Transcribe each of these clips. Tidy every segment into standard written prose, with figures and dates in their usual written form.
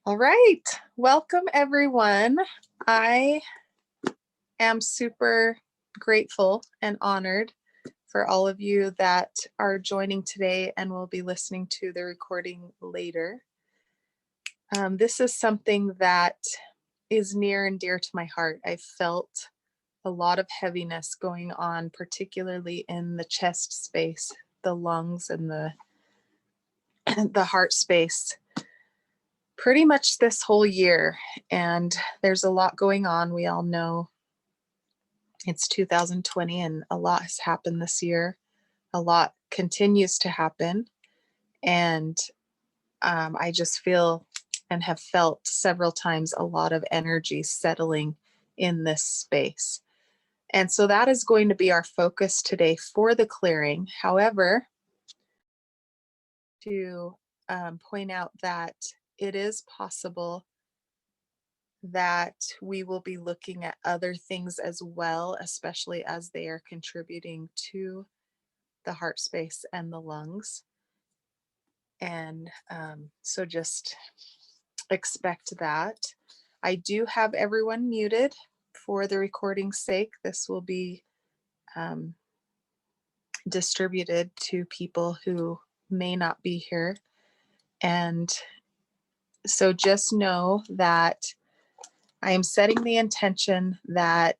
All right. Welcome, everyone. I am super grateful and honored for all of you that are joining today and will be listening to the recording later. This is something that is near and dear to my heart. I felt a lot of heaviness going on, particularly in the chest space, the lungs, and the heart space pretty much this whole year. And there's a lot going on. We all know it's 2020 and a lot has happened this year. A lot continues to happen. And I just feel and have felt several times a lot of energy settling in this space. And so that is going to be our focus today for the clearing. However, to point out that it is possible that we will be looking at other things as well, especially as they are contributing to the heart space and the lungs. And so just expect that. I do have everyone muted for the recording's sake. This will be distributed to people who may not be here. And so just know that I am setting the intention that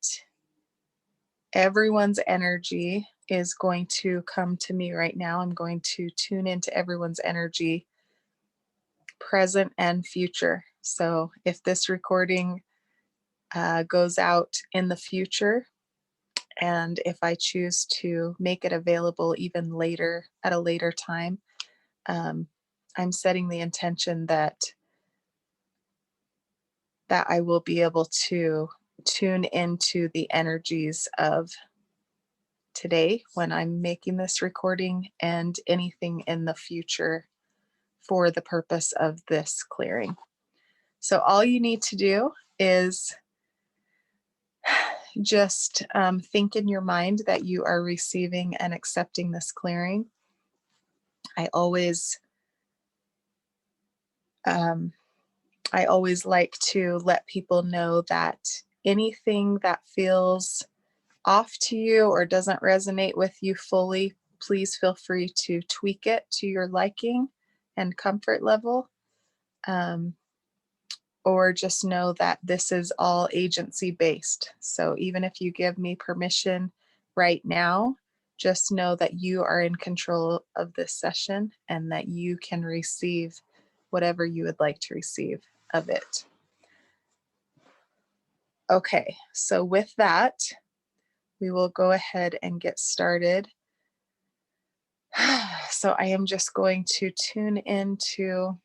everyone's energy is going to come to me right now. I'm going to tune into everyone's energy, present and future. So if this recording goes out in the future, and if I choose to make it available even later at a later time, I'm setting the intention that I will be able to tune into the energies of today when I'm making this recording and anything in the future for the purpose of this clearing. So all you need to do is just think in your mind that you are receiving and accepting this clearing. I always like to let people know that anything that feels off to you or doesn't resonate with you fully, please feel free to tweak it to your liking and comfort level. Or just know that this is all agency based. So even if you give me permission right now, just know that you are in control of this session and that you can receive whatever you would like to receive of it. Okay, so with that, we will go ahead and get started. So I am just going to tune into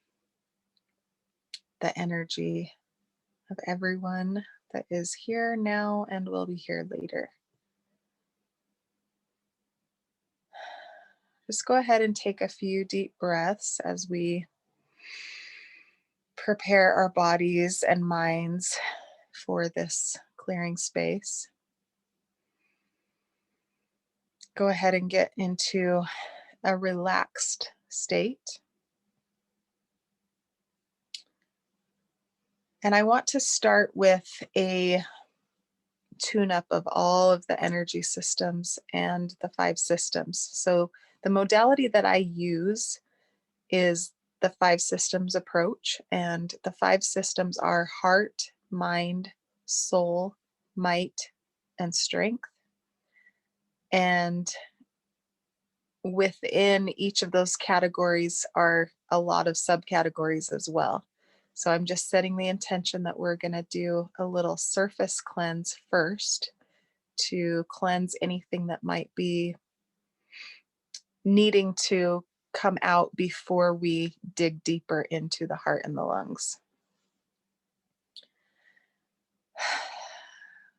the energy of everyone that is here now and will be here later. Just go ahead and take a few deep breaths as we prepare our bodies and minds for this clearing space. Go ahead and get into a relaxed state. And I want to start with a tune-up of all of the energy systems and the 5 systems. So the modality that I use is the 5 systems approach, and the 5 systems are heart, mind, soul, might, and strength. And within each of those categories are a lot of subcategories as well. So I'm just setting the intention that we're going to do a little surface cleanse first to cleanse anything that might be needing to come out before we dig deeper into the heart and the lungs.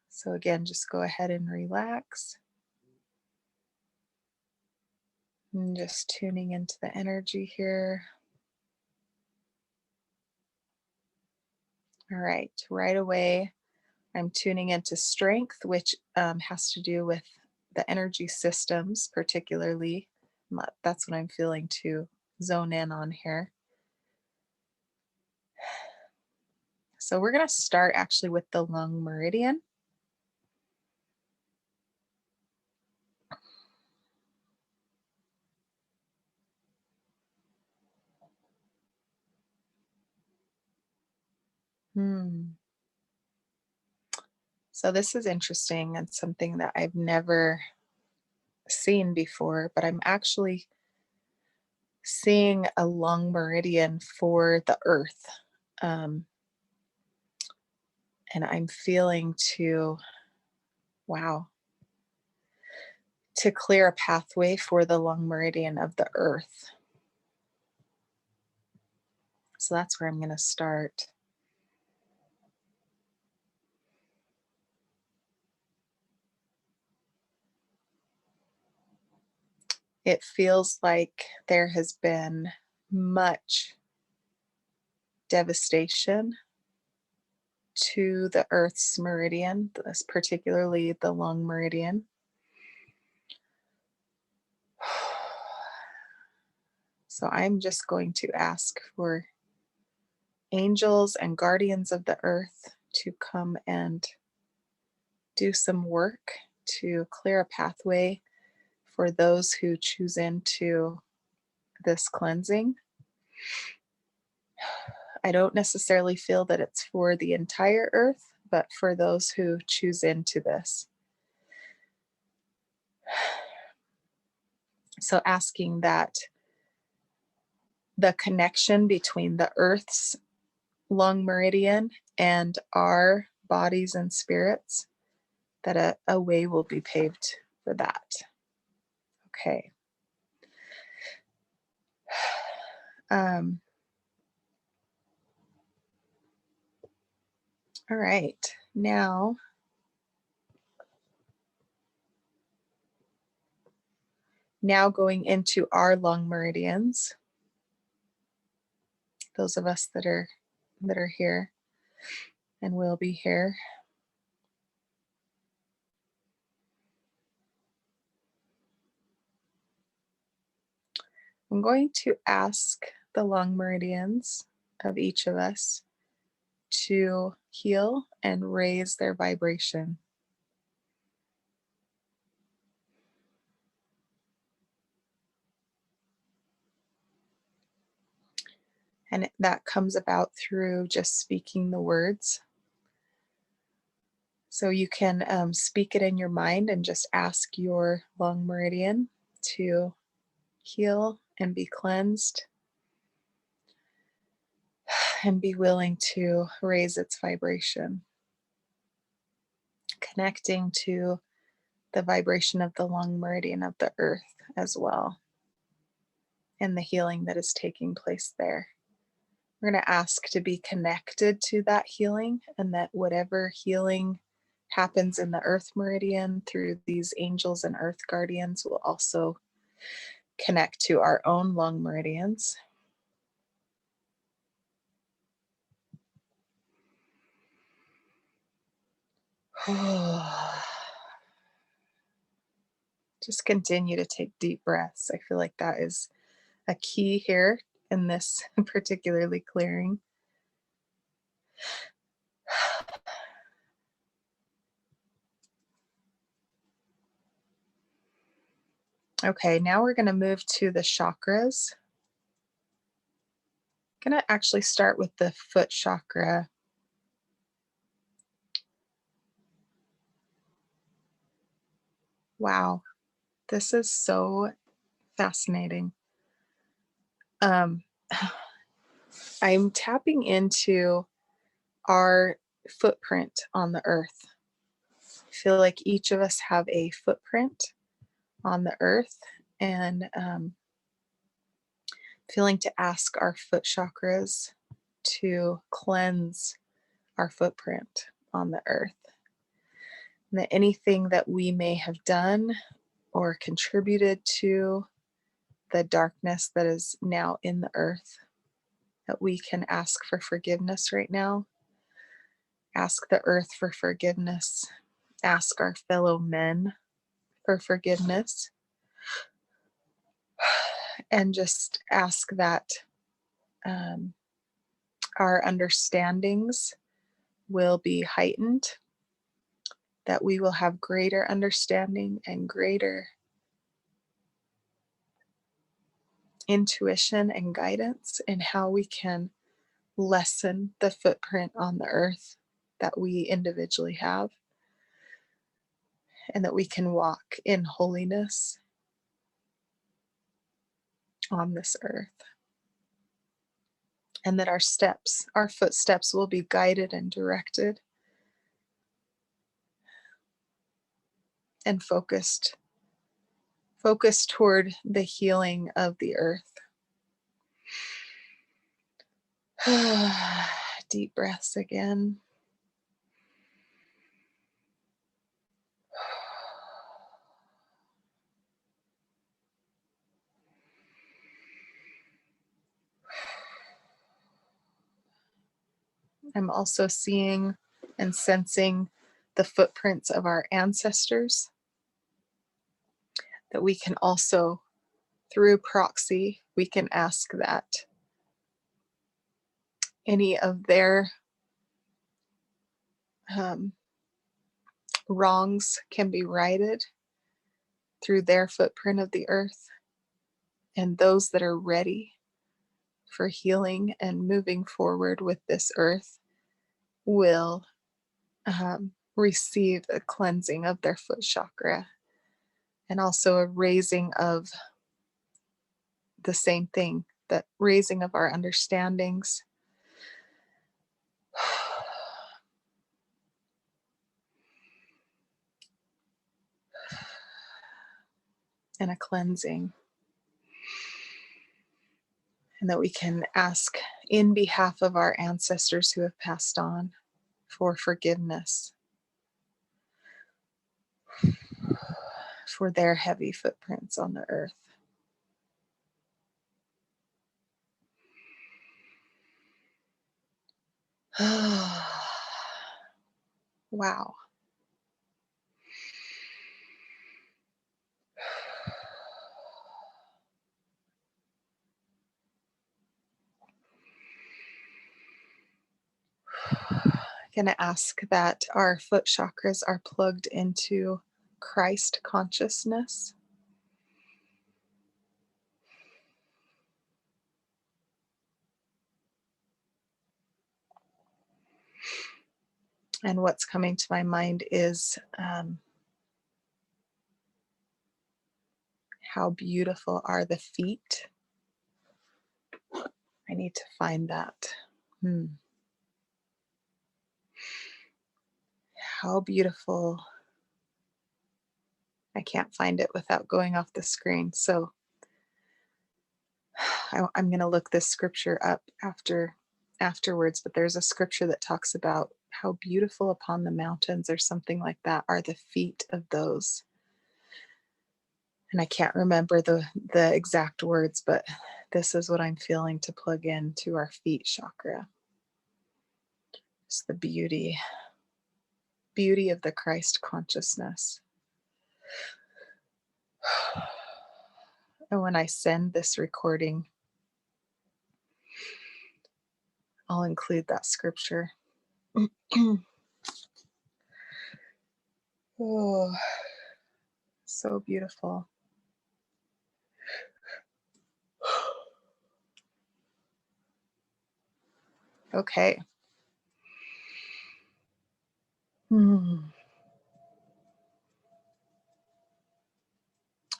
So again, just go ahead and relax. And just tuning into the energy here. All right away, I'm tuning into strength, which has to do with the energy systems, particularly. That's what I'm feeling to zone in on here. So we're going to start actually with the lung meridian. So this is interesting and something that I've never seen before, but I'm actually seeing a lung meridian for the earth. And I'm feeling wow, to clear a pathway for the lung meridian of the earth. So that's where I'm going to start. It feels like there has been much devastation to the earth's meridian, particularly the lung meridian. So I'm just going to ask for angels and guardians of the earth to come and do some work to clear a pathway for those who choose into this cleansing. I don't necessarily feel that it's for the entire earth, but for those who choose into this. So asking that the connection between the earth's lung meridian and our bodies and spirits, that a way will be paved for that. Okay. All right. Now, going into our lung meridians, those of us that are here and will be here. I'm going to ask the lung meridians of each of us to heal and raise their vibration. And that comes about through just speaking the words. So you can speak it in your mind and just ask your lung meridian to heal and be cleansed and be willing to raise its vibration, connecting to the vibration of the lung meridian of the earth as well, and the healing that is taking place there. We're going to ask to be connected to that healing, and that whatever healing happens in the earth meridian through these angels and earth guardians will also connect to our own lung meridians. Just continue to take deep breaths. I feel like that is a key here in this particularly clearing. Okay, now we're going to move to the chakras. I'm going to actually start with the foot chakra. Wow, this is so fascinating. I'm tapping into our footprint on the earth. I feel like each of us have a footprint on the earth, and feeling to ask our foot chakras to cleanse our footprint on the earth. And that anything that we may have done or contributed to the darkness that is now in the earth, that we can ask for forgiveness right now. Ask the earth for forgiveness. Ask our fellow men for forgiveness. And just ask that our understandings will be heightened, that we will have greater understanding and greater intuition and guidance in how we can lessen the footprint on the earth that we individually have, and that we can walk in holiness on this earth. And that our footsteps will be guided and directed and focused toward the healing of the earth. Deep breaths again. I'm also seeing and sensing the footprints of our ancestors, that we can also, through proxy, we can ask that any of their wrongs can be righted through their footprint of the earth, and those that are ready for healing and moving forward with this earth will receive a cleansing of their foot chakra, and also a raising of the same thing, that raising of our understandings. And a cleansing. And that we can ask in behalf of our ancestors who have passed on for forgiveness for their heavy footprints on the earth. Wow. I'm going to ask that our foot chakras are plugged into Christ consciousness. And what's coming to my mind is how beautiful are the feet. I need to find that. How beautiful. I can't find it without going off the screen. So I'm going to look this scripture up afterwards, but there's a scripture that talks about how beautiful upon the mountains, or something like that, are the feet of those. And I can't remember the exact words, but this is what I'm feeling to plug in to our feet chakra. It's the beauty of the Christ consciousness. And when I send this recording, I'll include that scripture. Oh, so beautiful. Okay.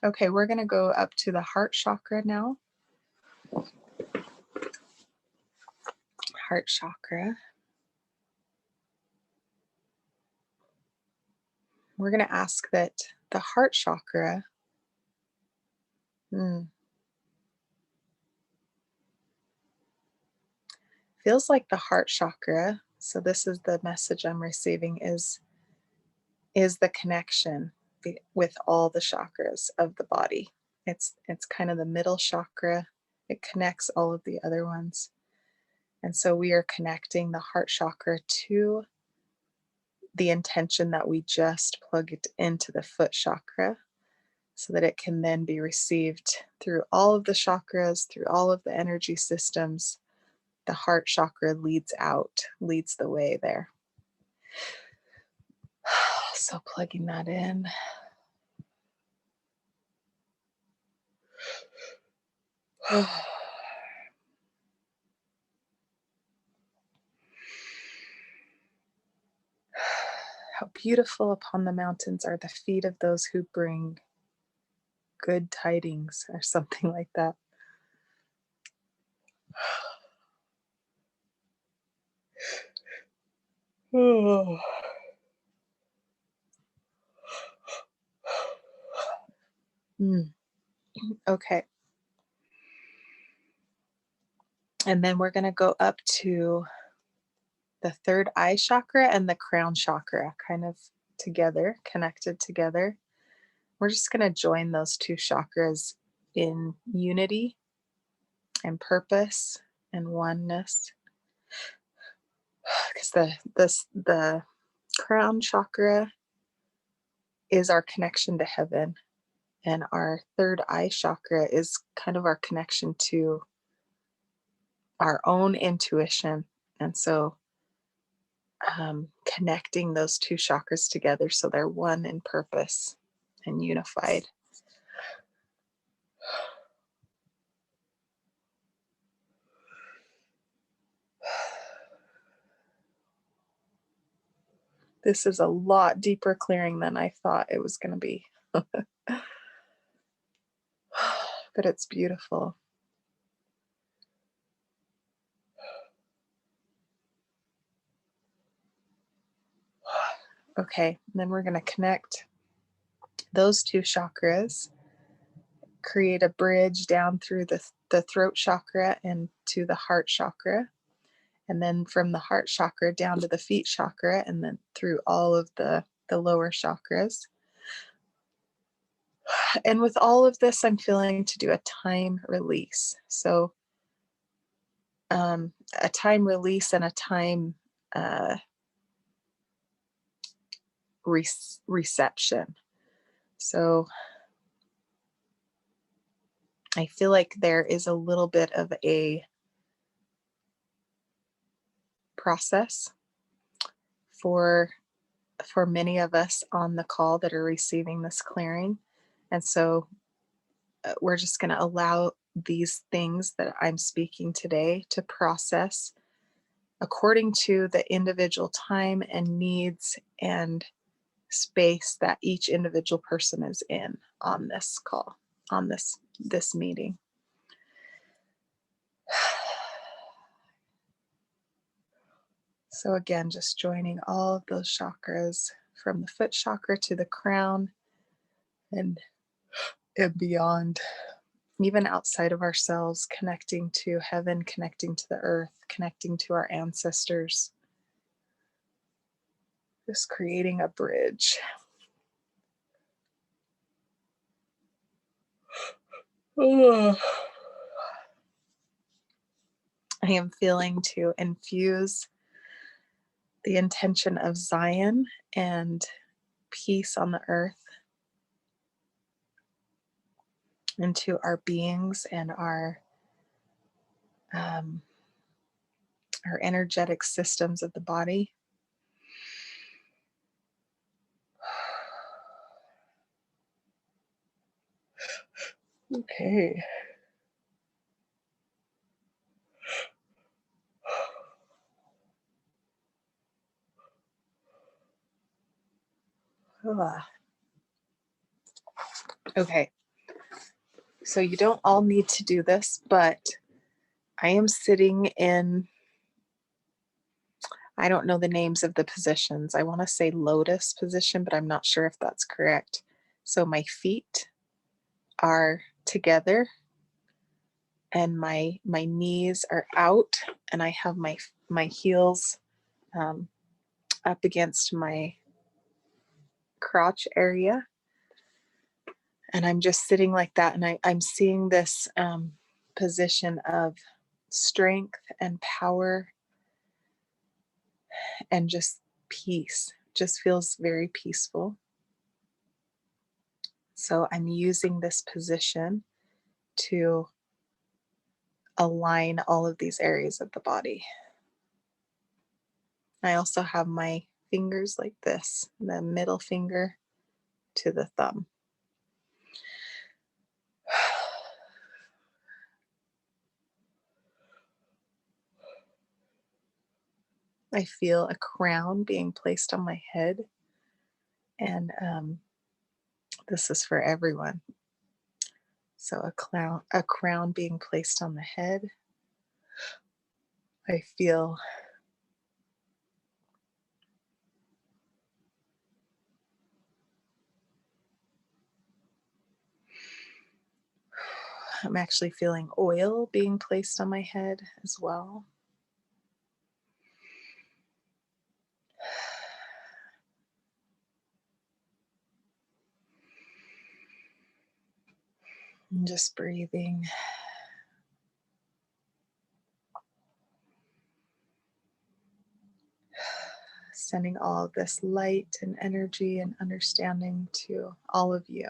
Okay, we're going to go up to the heart chakra now. Heart chakra. We're going to ask that the heart chakra feels like the heart chakra. So this is the message I'm receiving, is the connection with all the chakras of the body. It's kind of the middle chakra. It connects all of the other ones. And so we are connecting the heart chakra to the intention that we just plugged into the foot chakra, so that it can then be received through all of the chakras, through all of the energy systems. The heart chakra leads the way there. So plugging that in. How beautiful upon the mountains are the feet of those who bring good tidings, or something like that. Oh. Okay. And then we're going to go up to the third eye chakra and the crown chakra, kind of together, connected together. We're just going to join those two chakras in unity and purpose and oneness. Because the crown chakra is our connection to heaven, and our third eye chakra is kind of our connection to our own intuition. And so connecting those two chakras together so they're one in purpose and unified. This is a lot deeper clearing than I thought it was going to be. But it's beautiful. Okay, then we're going to connect those two chakras, create a bridge down through the throat chakra and to the heart chakra, and then from the heart chakra down to the feet chakra, and then through all of the lower chakras. And with all of this, I'm feeling to do a time release. So a time release and a time reception. So I feel like there is a little bit of a process for many of us on the call that are receiving this clearing. And so we're just going to allow these things that I'm speaking today to process according to the individual time and needs and space that each individual person is in on this call, on this meeting. So again, just joining all of those chakras from the foot chakra to the crown and beyond, even outside of ourselves, connecting to heaven, connecting to the earth, connecting to our ancestors, just creating a bridge. I am feeling to infuse the intention of Zion and peace on the earth into our beings and our energetic systems of the body. Okay. Okay. So you don't all need to do this, but I am sitting in, I don't know the names of the positions. I want to say lotus position, but I'm not sure if that's correct. So my feet are together and my knees are out, and I have my heels up against my crotch area, and I'm just sitting like that, and I'm seeing this position of strength and power and just peace. Just feels very peaceful. So I'm using this position to align all of these areas of the body. I also have my fingers like this, the middle finger to the thumb. I feel a crown being placed on my head, and this is for everyone. So a crown being placed on the head. I feel I'm actually feeling oil being placed on my head as well. And just breathing. Sending all of this light and energy and understanding to all of you.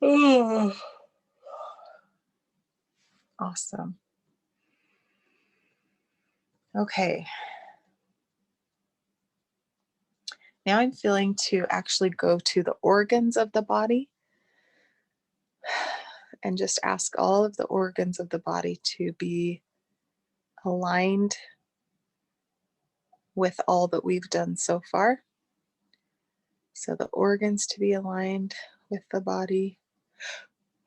Oh, awesome. Okay. Now I'm feeling to actually go to the organs of the body and just ask all of the organs of the body to be aligned with all that we've done so far. So the organs to be aligned with the body,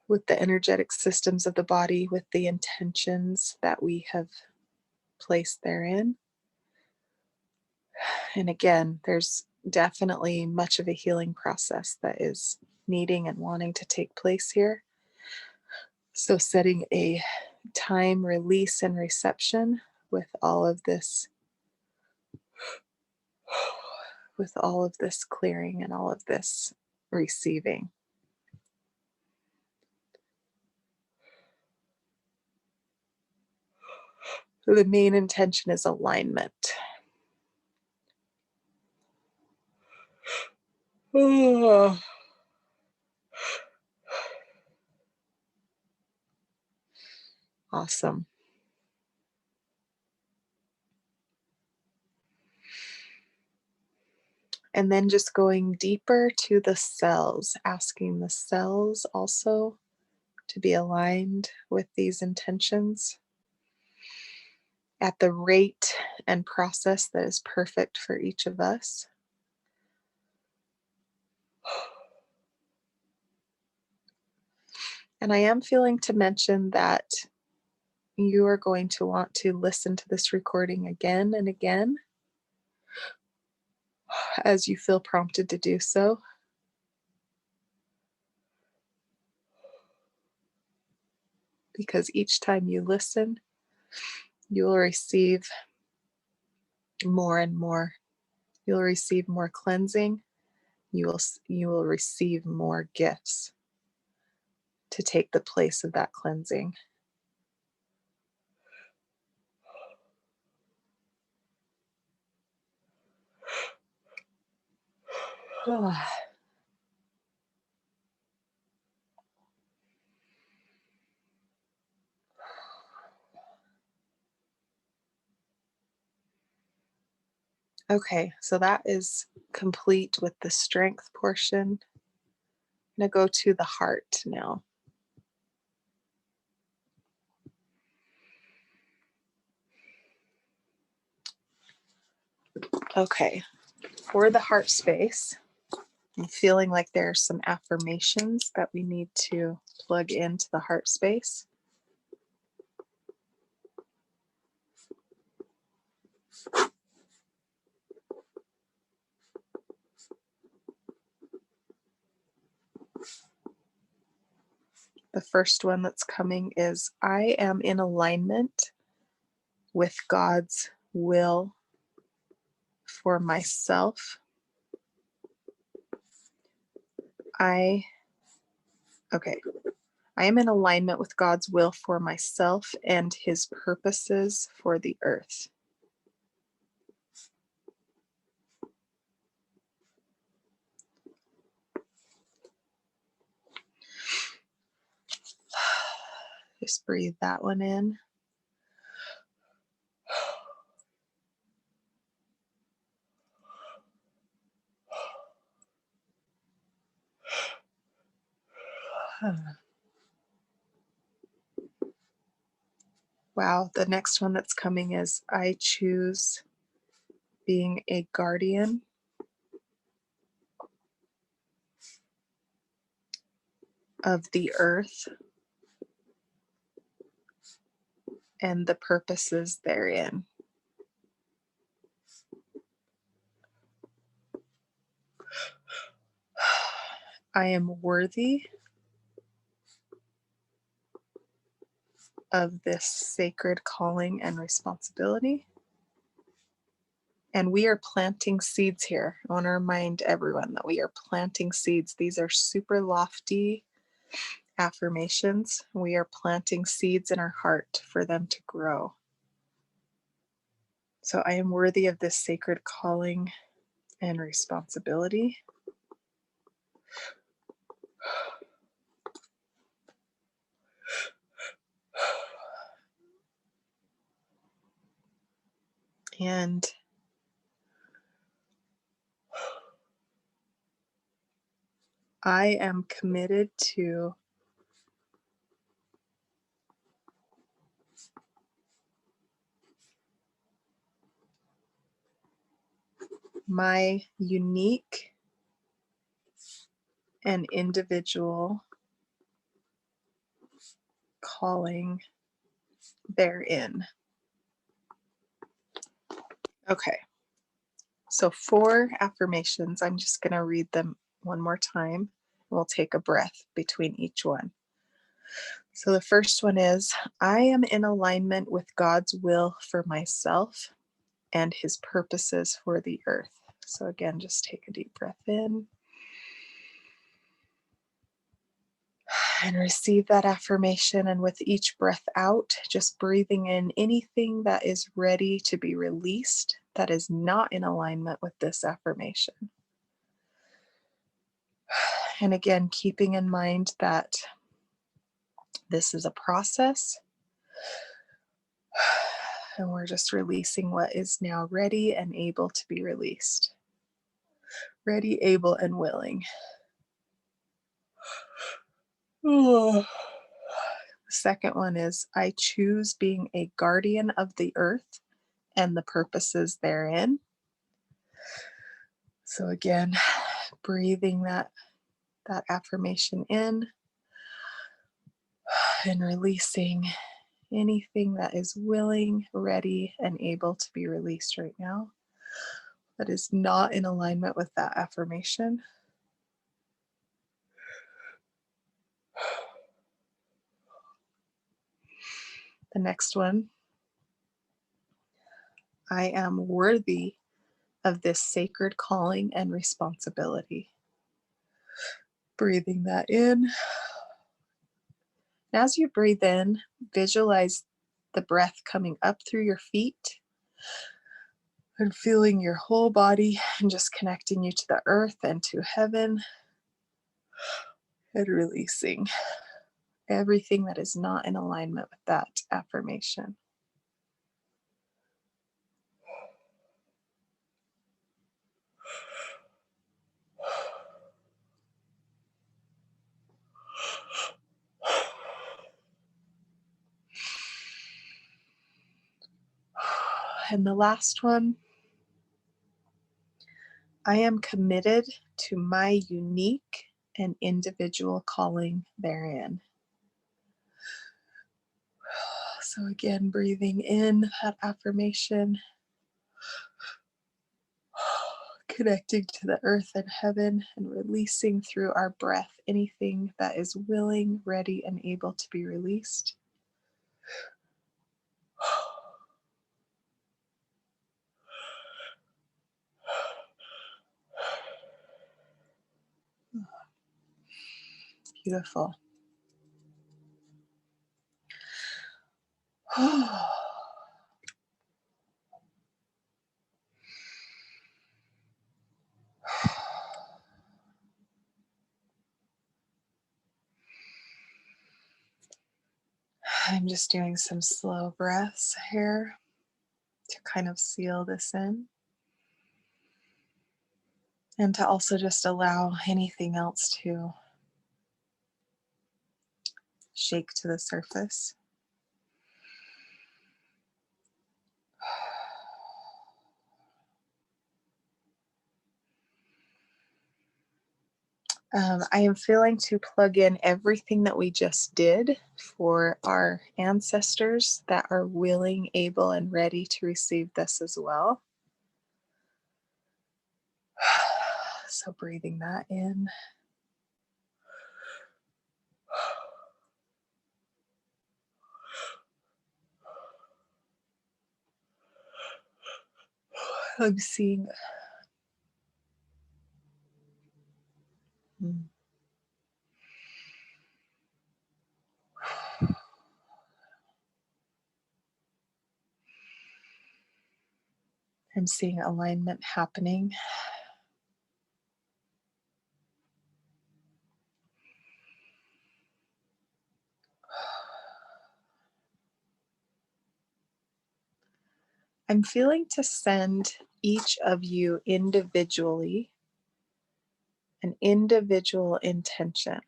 with the energetic systems of the body, with the intentions that we have placed therein. And again, there's definitely much of a healing process that is needing and wanting to take place here. So setting a time, release, and reception with all of this, with all of this clearing and all of this receiving. The main intention is alignment. Oh. Awesome. And then just going deeper to the cells, asking the cells also to be aligned with these intentions at the rate and process that is perfect for each of us. And I am feeling to mention that you are going to want to listen to this recording again and again as you feel prompted to do so. Because each time you listen, you will receive more and more. You'll receive more cleansing. You will receive more gifts to take the place of that cleansing. Okay, so that is complete with the strength portion. I'm going to go to the heart now. Okay, for the heart space, I'm feeling like there are some affirmations that we need to plug into the heart space. The first one that's coming is, I am in alignment with God's will for myself. I am in alignment with God's will for myself and his purposes for the earth. Just breathe that one in. Wow, the next one that's coming is I choose being a guardian of the earth and the purposes therein. I am worthy of this sacred calling and responsibility. And we are planting seeds here. I want to remind everyone that we are planting seeds. These are super lofty affirmations. We are planting seeds in our heart for them to grow. So I am worthy of this sacred calling and responsibility. And I am committed to my unique and individual calling therein. Okay, so 4 affirmations. I'm just going to read them one more time. We'll take a breath between each one. So the first one is I am in alignment with God's will for myself and his purposes for the earth. So again, just take a deep breath in and receive that affirmation. And with each breath out, just breathing in anything that is ready to be released that is not in alignment with this affirmation. And again, keeping in mind that this is a process and we're just releasing what is now ready and able to be released. Ready, able, and willing. The second one is I choose being a guardian of the earth and the purposes therein. So again, breathing that affirmation in and releasing anything that is willing, ready, and able to be released right now that is not in alignment with that affirmation. The next one, I am worthy of this sacred calling and responsibility. Breathing that in. And as you breathe in, visualize the breath coming up through your feet and feeling your whole body and just connecting you to the earth and to heaven and releasing everything that is not in alignment with that affirmation. And the last one, I am committed to my unique and individual calling therein. So again, breathing in that affirmation, connecting to the earth and heaven, and releasing through our breath anything that is willing, ready, and able to be released. Beautiful. I'm just doing some slow breaths here to kind of seal this in. And to also just allow anything else to shake to the surface. I am feeling to plug in everything that we just did for our ancestors that are willing, able, and ready to receive this as well. So breathing that in. I'm seeing I'm seeing alignment happening. I'm feeling to send each of you individually an individual intention.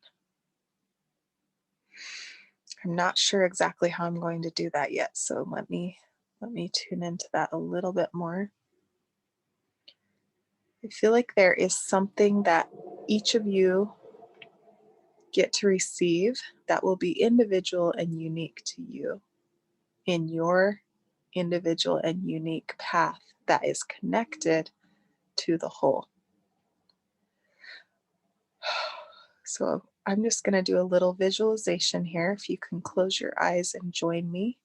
I'm not sure exactly how I'm going to do that yet, so let me tune into that a little bit more. I feel like there is something that each of you get to receive that will be individual and unique to you in your individual and unique path that is connected to the whole. So I'm just going to do a little visualization here. If you can close your eyes and join me.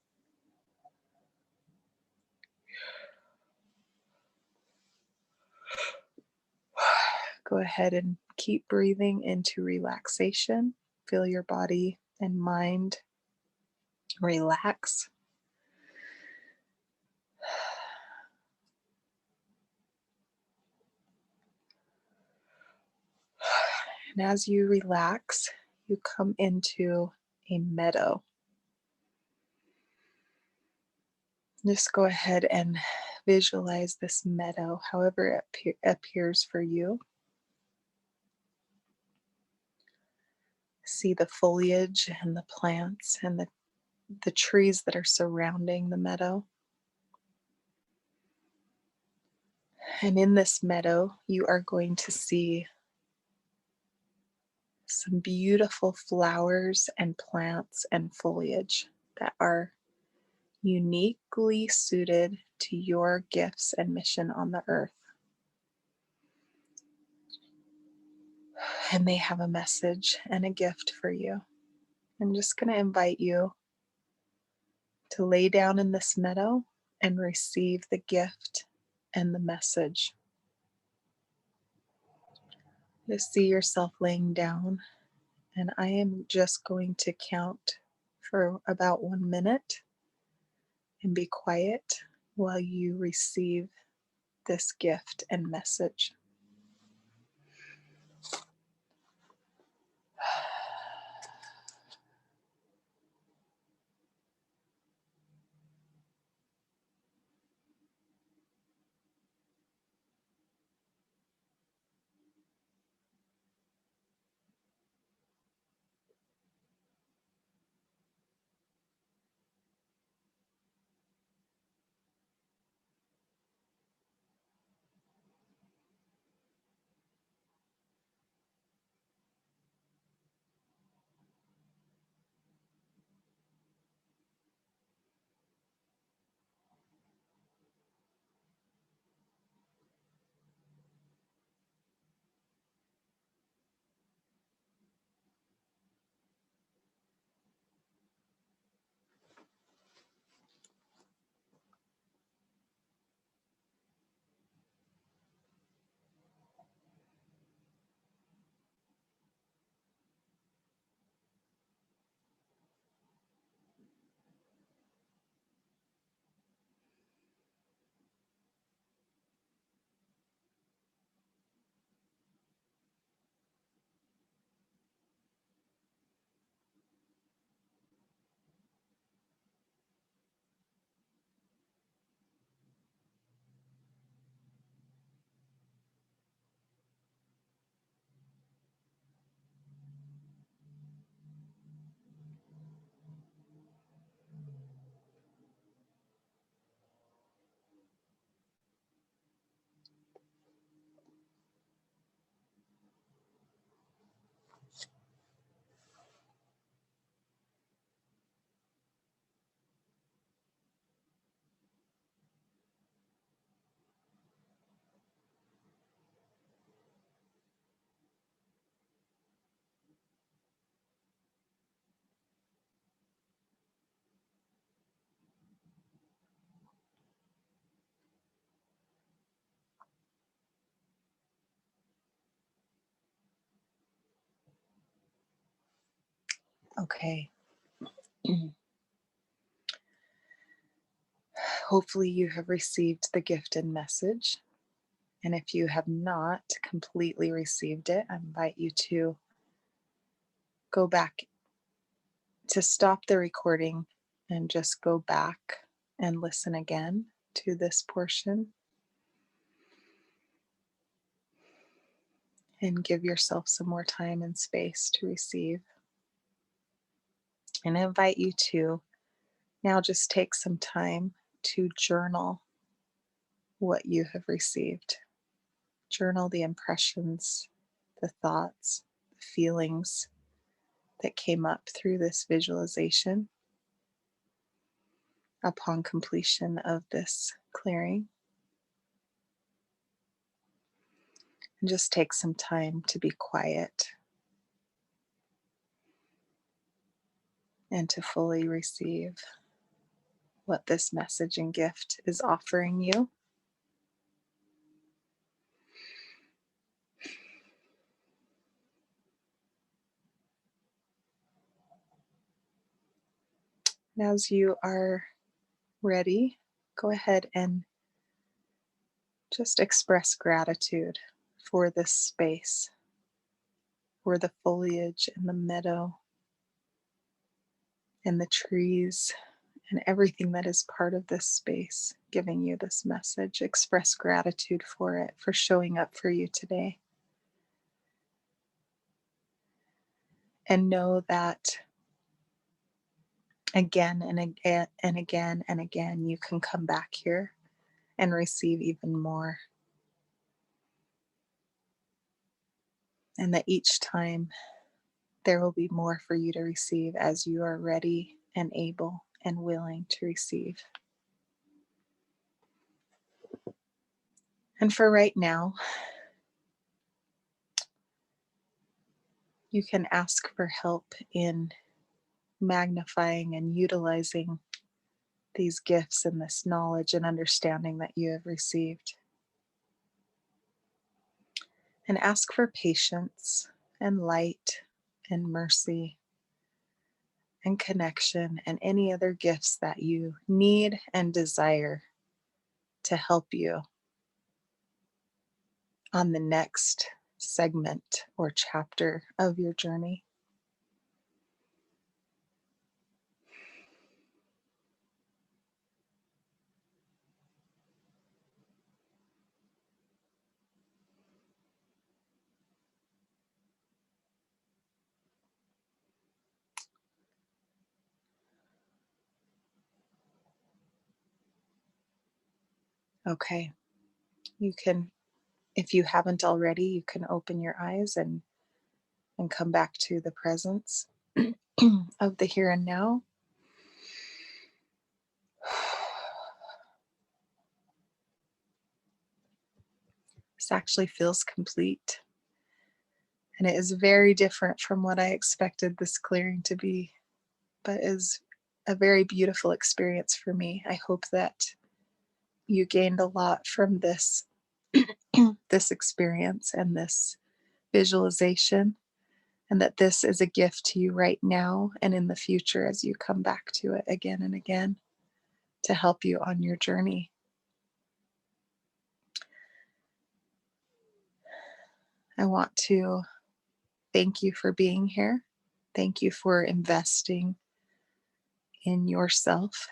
Go ahead and keep breathing into relaxation. Feel your body and mind relax. And as you relax, you come into a meadow. Just go ahead and visualize this meadow, however it appears for you. See the foliage and the plants and the trees that are surrounding the meadow. And in this meadow, you are going to see some beautiful flowers and plants and foliage that are uniquely suited to your gifts and mission on the earth. And they have a message and a gift for you. I'm just going to invite you to lay down in this meadow and receive the gift and the message. Just see yourself laying down, and I am just going to count for about 1 minute and be quiet while you receive this gift and message. Okay. Hopefully you have received the gift and message. And if you have not completely received it, I invite you to go back, to stop the recording and just go back and listen again to this portion and give yourself some more time and space to receive. And I invite you to now just take some time to journal what you have received. Journal the impressions, the thoughts, the feelings that came up through this visualization upon completion of this clearing. And just take some time to be quiet and to fully receive what this message and gift is offering you. And as you are ready, go ahead and just express gratitude for this space, for the foliage and the meadow and the trees and everything that is part of this space, giving you this message. Express gratitude for it, for showing up for you today. And know that again and again and again and again, you can come back here and receive even more. And that each time there will be more for you to receive as you are ready and able and willing to receive. And for right now, you can ask for help in magnifying and utilizing these gifts and this knowledge and understanding that you have received. And ask for patience and light and mercy and connection and any other gifts that you need and desire to help you on the next segment or chapter of your journey. Okay, you can, if you haven't already, you can open your eyes and come back to the presence of the here and now. This actually feels complete, and it is very different from what I expected this clearing to be, but is a very beautiful experience for me. I hope that you gained a lot from this this experience and this visualization, and that this is a gift to you right now and in the future as you come back to it again and again to help you on your journey. I want to thank you for being here. Thank you for investing in yourself.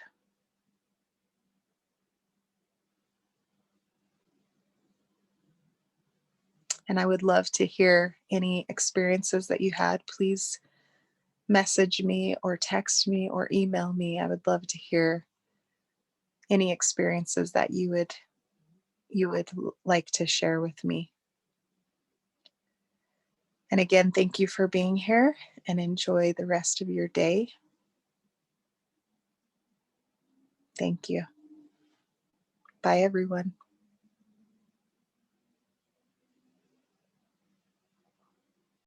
And I would love to hear any experiences that you had. Please message me or text me or email me. I would love to hear any experiences that you would like to share with me. And again, thank you for being here and enjoy the rest of your day. Thank you. Bye, everyone.